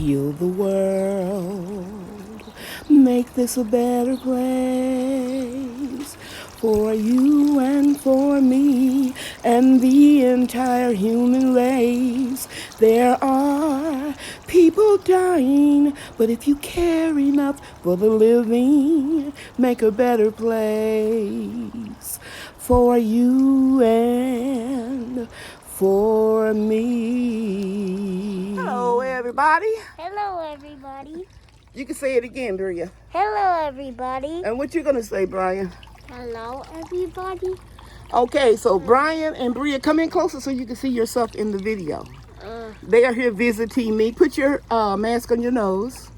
heal the world, make this a better place for you and for me and the entire human race. There are people dying, but if you care enough for the living, make a better place for you and for me. Hello, everybody. Hello, everybody. You can say it again, Bria. Hello, everybody. And what you gonna say, Brian? Hello, everybody. Okay, so Brian and Bria, come in closer so you can see yourself in the video. They are here visiting me. Put your mask on your nose.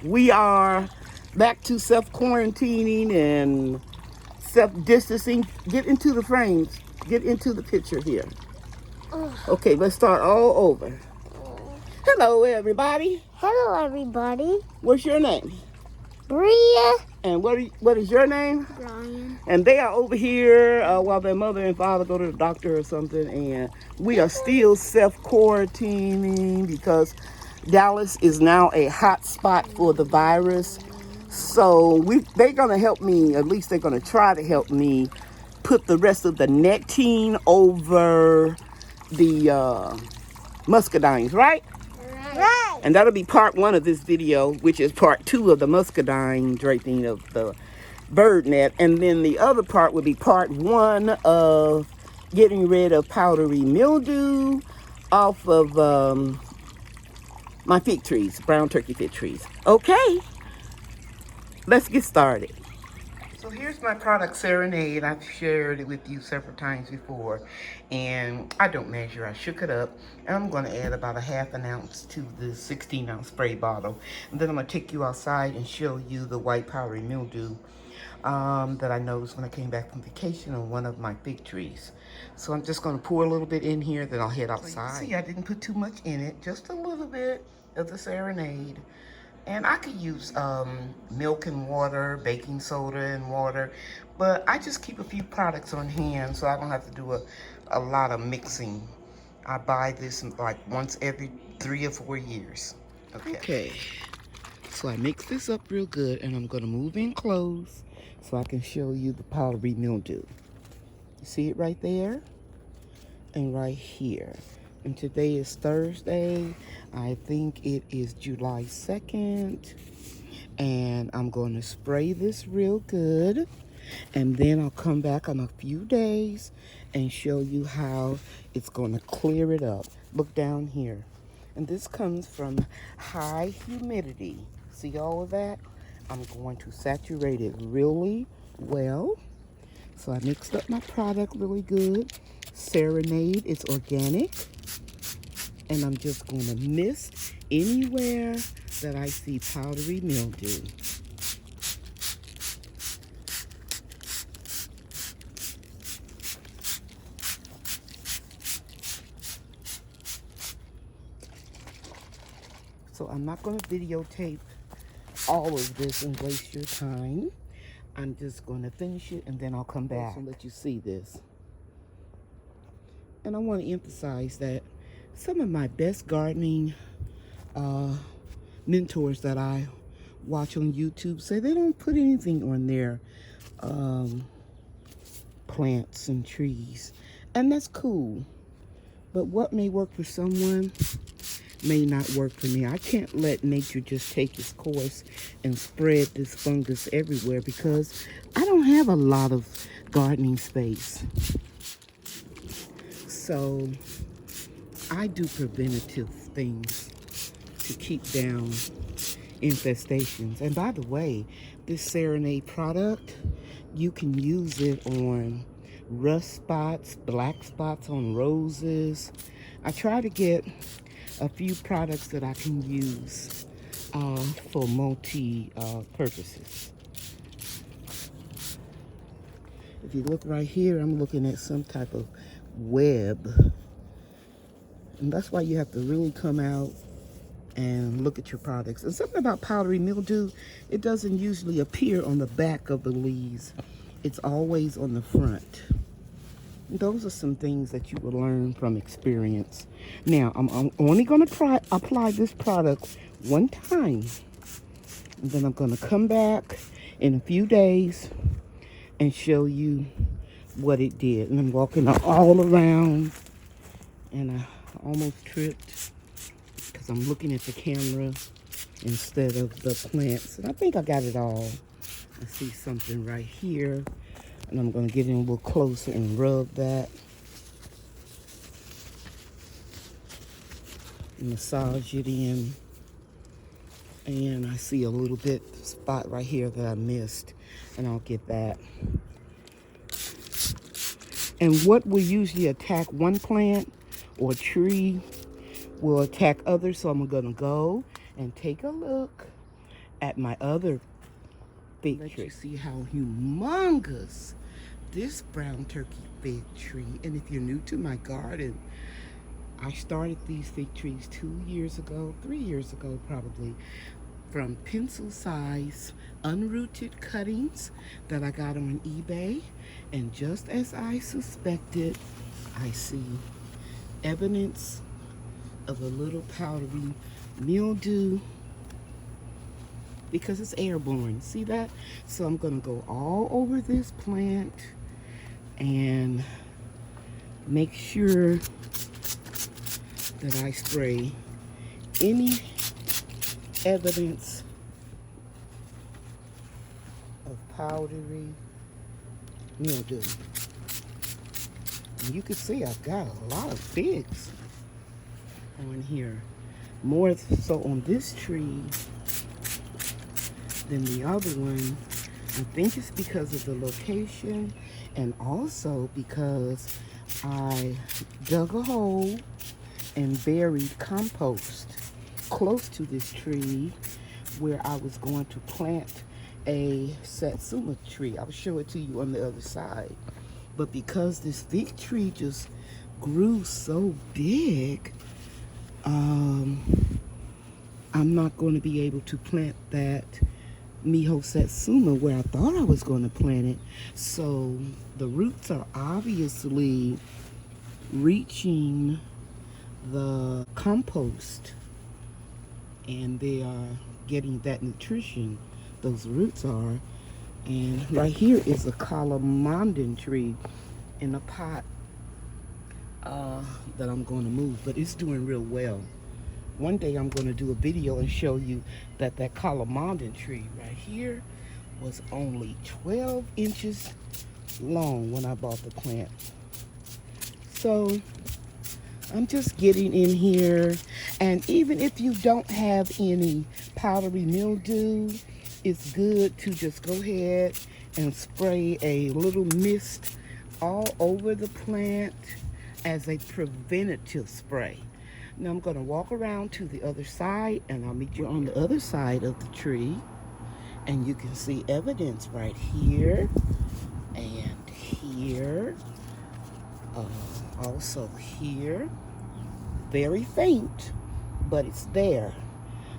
We are back to self-quarantining and self-distancing. Get into the frames. Get into the picture here. Okay, let's start all over. Hello, everybody. Hello, everybody. What's your name? Bria. And what is your name? Brian. And they are over here while their mother and father go to the doctor or something. And we are still self-quarantining because Dallas is now a hot spot for the virus. So they're going to help me, at least they're going to try to help me put the rest of the netting over the Muscadines, right? Right. And that'll be part 1 of this video, which is part 2 of the muscadine draping of the bird net. And then the other part will be part 1 of getting rid of powdery mildew off of my fig trees, brown turkey fig trees. Okay, let's get started. So here's my product Serenade. I've shared it with you several times before, and I don't measure. I shook it up, and I'm going to add about a ½ ounce to the 16-ounce spray bottle. And then I'm going to take you outside and show you the white powdery mildew that I noticed when I came back from vacation on one of my fig trees. So I'm just going to pour a little bit in here, then I'll head outside. So see, I didn't put too much in it, just a little bit of the Serenade. And I could use milk and water, baking soda and water, but I just keep a few products on hand so I don't have to do a lot of mixing. I buy this like once every 3 or 4 years. Okay, so I mix this up real good, and I'm gonna move in close so I can show you the powdery mildew. You see it right there and right here. And today is Thursday. I think it is July 2nd. And I'm going to spray this real good. And then I'll come back in a few days and show you how it's going to clear it up. Look down here. And this comes from high humidity. See all of that? I'm going to saturate it really well. So I mixed up my product really good. Serenade, it's organic. And I'm just going to mist anywhere that I see powdery mildew. So I'm not going to videotape all of this and waste your time. I'm just going to finish it, and then I'll come back and let you see this. And I want to emphasize that some of my best gardening mentors that I watch on YouTube say they don't put anything on their plants and trees. And that's cool. But what may work for someone may not work for me. I can't let nature just take its course and spread this fungus everywhere because I don't have a lot of gardening space. So I do preventative things to keep down infestations. And by the way, this Serenade product, you can use it on rust spots, black spots on roses. I try to get a few products that I can use for multi-purposes. If you look right here, I'm looking at some type of web. And that's why you have to really come out and look at your products. And something about powdery mildew, it doesn't usually appear on the back of the leaves. It's always on the front. Those are some things that you will learn from experience. Now, I'm only going to apply this product one time. And then I'm going to come back in a few days and show you what it did. And I'm walking all around, and I almost tripped because I'm looking at the camera instead of the plants. And I think I got it all. I see something right here, and I'm going to get in a little closer and rub that. Massage it in. And I see a little bit spot right here that I missed, and I'll get that. And what will usually attack one plant or tree will attack others. So I'm going to go and take a look at my other fig tree. Let you see how humongous this brown turkey fig tree. And if you're new to my garden, I started these fig trees 2 years ago, 3 years ago probably, from pencil size unrooted cuttings that I got on eBay. And just as I suspected, I see evidence of a little powdery mildew because it's airborne. See that? So I'm going to go all over this plant and make sure that I spray any evidence of powdery mildew. And you can see I've got a lot of figs on here. More so on this tree than the other one. I think it's because of the location, and also because I dug a hole and buried compost close to this tree where I was going to plant a satsuma tree. I'll show it to you on the other side. But because this fig tree just grew so big, I'm not going to be able to plant that Miho Satsuma where I thought I was going to plant it. So the roots are obviously reaching the compost, and they are getting that nutrition, those roots are. And right here is a calamandan tree in a pot that I'm going to move, but it's doing real well. One day I'm going to do a video and show you that that calamandan tree right here was only 12 inches long when I bought the plant. So I'm just getting in here, and even if you don't have any powdery mildew, it's good to just go ahead and spray a little mist all over the plant as a preventative spray. Now I'm going to walk around to the other side, and I'll meet you on the other side of the tree, and you can see evidence right here and here, also here. Very faint, but it's there.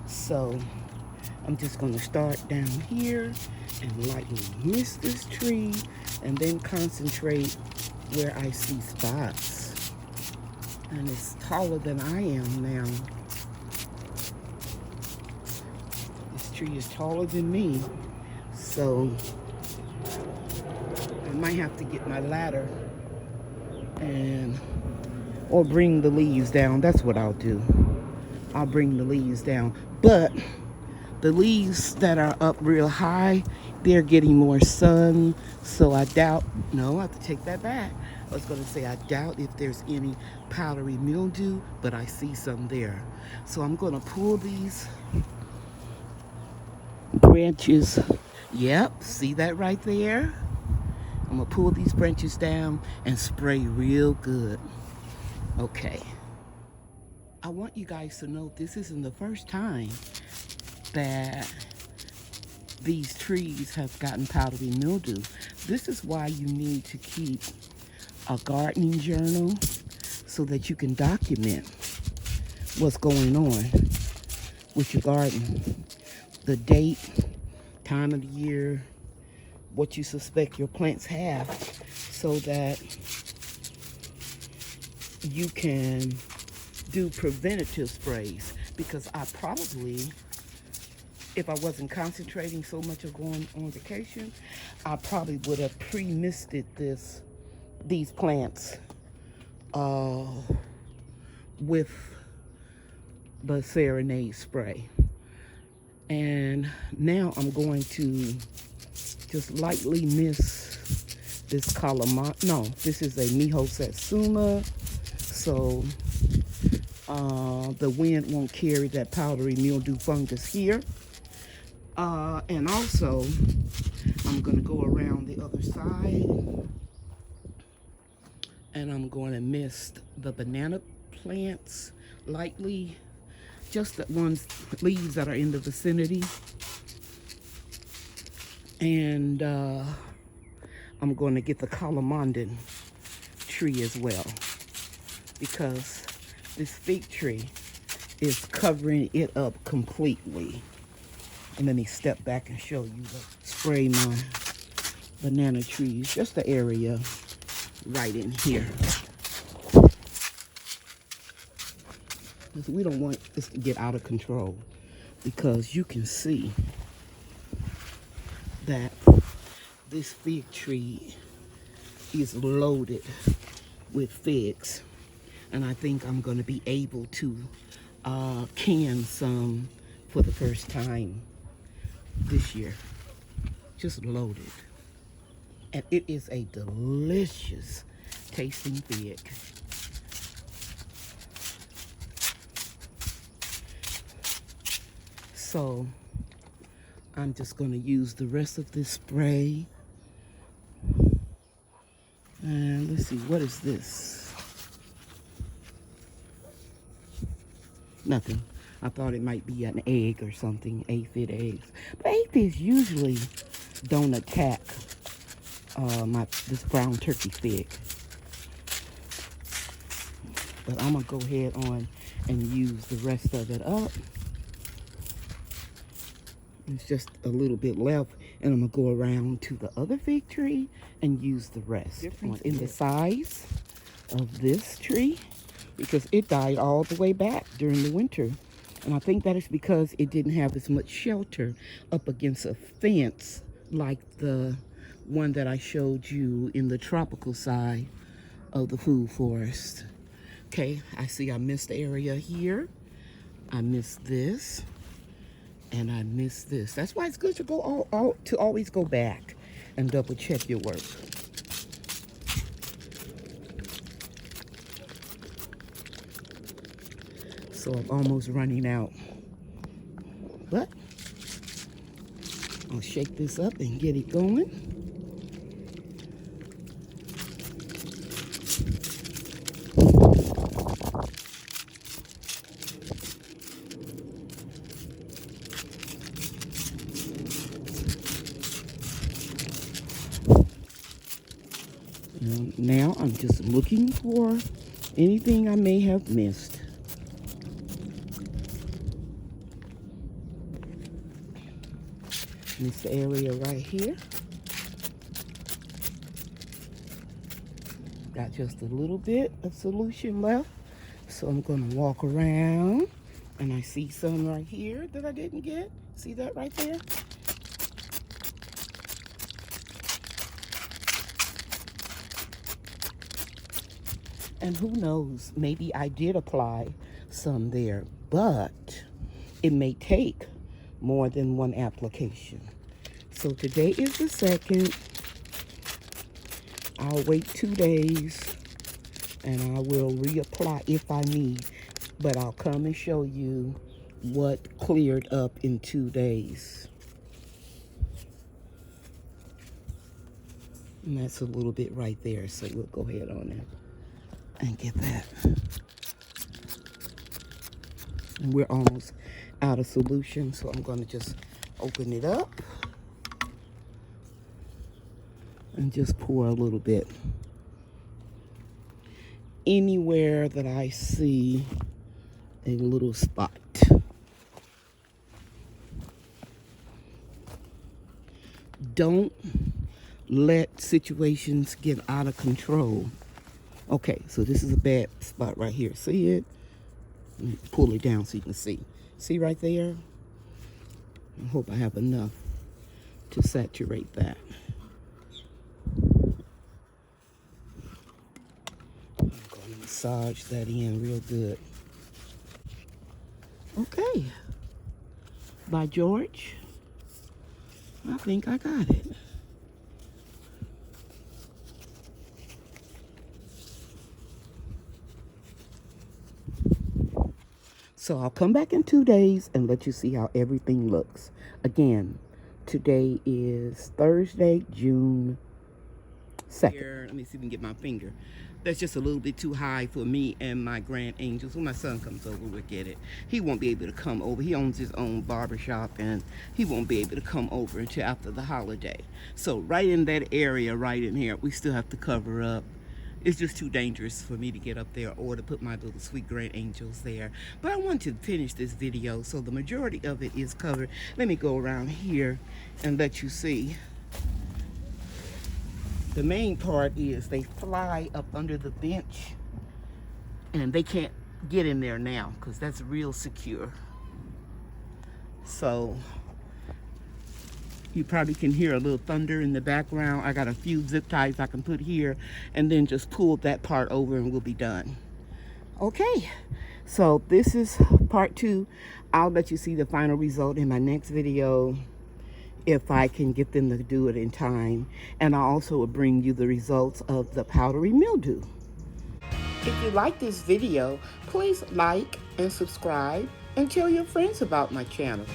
So I'm just going to start down here and lightly mist this tree, and then concentrate where I see spots. And it's taller than I am now. This tree is taller than me, so I might have to get my ladder or bring the leaves down. That's what I'll do. I'll bring the leaves down. But the leaves that are up real high, they're getting more sun, so I doubt, no, I have to take that back. I was going to say I doubt if there's any powdery mildew, but I see some there. So I'm going to pull these branches. Yep, see that right there? I'm going to pull these branches down and spray real good. Okay. I want you guys to know this isn't the first time that these trees have gotten powdery mildew. This is why you need to keep a gardening journal so that you can document what's going on with your garden. The date, time of the year, what you suspect your plants have, so that you can do preventative sprays, because I probably, if I wasn't concentrating so much of going on vacation, I probably would have pre-misted these plants with the Serenade spray. And now I'm going to just lightly mist this this is a Miho Satsuma, so the wind won't carry that powdery mildew fungus here. And also, I'm going to go around the other side, and I'm going to mist the banana plants lightly, just the leaves that are in the vicinity. And I'm going to get the calamandan tree as well, because this fig tree is covering it up completely. And let me step back and show you spray my banana trees, just the area right in here. Because we don't want this to get out of control, because you can see that this fig tree is loaded with figs. And I think I'm going to be able to can some for the first time this year. Just loaded. And it is a delicious tasting fig. So I'm just going to use the rest of this spray. And let's see, what is this? Nothing. I thought it might be an egg or something, aphid eggs. But aphids usually don't attack this brown turkey fig. But I'm going to go ahead on and use the rest of it up. It's just a little bit left, and I'm going to go around to the other fig tree and use the rest. In the size of this tree, because it died all the way back during the winter. And I think that is because it didn't have as much shelter up against a fence like the one that I showed you in the tropical side of the food forest. Okay, I see I missed the area here. I missed this. And I missed this. That's why it's good to go to always go back and double check your work. So I'm almost running out. But I'll shake this up and get it going. Now I'm just looking for anything I may have missed. This area right here. Got just a little bit of solution left. So I'm going to walk around, and I see some right here that I didn't get. See that right there? And who knows, maybe I did apply some there, but it may take more than one application. So today is the 2nd. I'll wait 2 days and I will reapply if I need, but I'll come and show you what cleared up in 2 days. And that's a little bit right there, so we'll go ahead on and get that. And we're almost out of solution, so I'm going to just open it up and just pour a little bit. Anywhere that I see a little spot. Don't let situations get out of control Okay, so this is a bad spot right here. See it? Let me pull it down so you can see. See right there? I hope I have enough to saturate that. I'm going to massage that in real good. Okay. By George, I think I got it. So I'll come back in 2 days and let you see how everything looks. Again, today is Thursday, June 2nd. Here, let me see if we can get my finger. That's just a little bit too high for me and my grand angels. When my son comes over, we'll get it. He won't be able to come over. He owns his own barbershop, and he won't be able to come over until after the holiday. So right in that area, right in here, we still have to cover up. It's just too dangerous for me to get up there or to put my little sweet grand angels there. But I want to finish this video, so the majority of it is covered. Let me go around here and let you see. The main part is they fly up under the bench, and they can't get in there now because that's real secure. So you probably can hear a little thunder in the background. I got a few zip ties I can put here and then just pull that part over and we'll be done. Okay, so this is part 2. I'll let you see the final result in my next video if I can get them to do it in time. And I also will bring you the results of the powdery mildew. If you like this video, please like and subscribe and tell your friends about my channel.